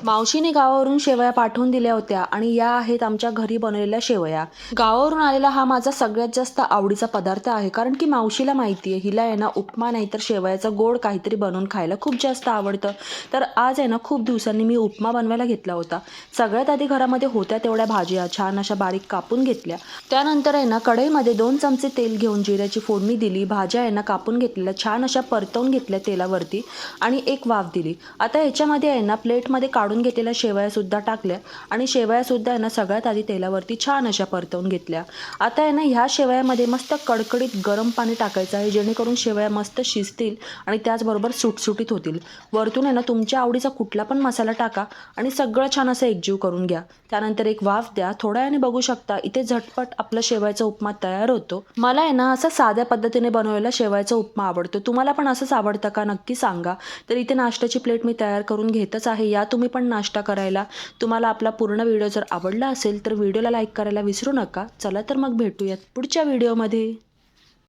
मावशीने गावावरून शेवया पाठवून दिल्या होत्या आणि या आहेत आमच्या घरी बनवलेल्या शेवया. गावावरून आलेला हा माझा सगळ्यात जास्त आवडीचा पदार्थ आहे, कारण की मावशीला माहिती आहे हिला आहे ना उपमा नाही तर शेवयाचं गोड काहीतरी बनवून खायला खूप जास्त आवडतं. तर आज आहे ना खूप दिवसांनी मी उपमा बनवायला घेतला होता. सगळ्यात आधी घरामध्ये होत्या तेवढ्या भाज्या छान अशा बारीक कापून घेतल्या. त्यानंतर आहे ना कढईमध्ये 2 चमचे तेल घेऊन जिऱ्याची फोडणी दिली. भाज्या आहे ना कापून घेतलेल्या छान अशा परतवून घेतल्या तेलावरती आणि एक वाफ दिली. आता ह्याच्यामध्ये आहे ना प्लेटमध्ये काढून घेतलेल्या शेवयासुद्धा टाकल्या आणि शेवयासुद्धा आहे ना सगळ्यात आधी तेलावरती छान अशा परतवून घेतल्या. आता आहे ना ह्या शेवयामध्ये मस्त कडकडीत गरम पाणी टाकायचं आहे, जेणेकरून शेवया मस्त शिजतील आणि त्याचबरोबर सुटसुटीत होतील. वरतून आहे ना तुमच्या आवडीचा कुठला पण मसाला टाका आणि सगळं छान असं एकजीव करून घ्या. त्यानंतर एक वाफ द्या. थोड्या वेळाने बघू शकता इथे झटपट आपला शेवयाचा उपमा तयार होतो. मला आहे ना असं साध्या पद्धतीने बनवलेला शेवयाचा उपमा आवडतो. तुम्हाला पण असंच आवडतं का? नक्की सांगा. तर इथे नाश्त्याची प्लेट मी तयार करून घेतच आहे. या तुम्ही पण नाश्ता करायला. तुम्हाला आपला पूर्ण व्हिडिओ जर आवडला असेल तर व्हिडिओला लाईक करायला विसरू नका. चला तर मग भेटूयात पुढच्या व्हिडिओमध्ये.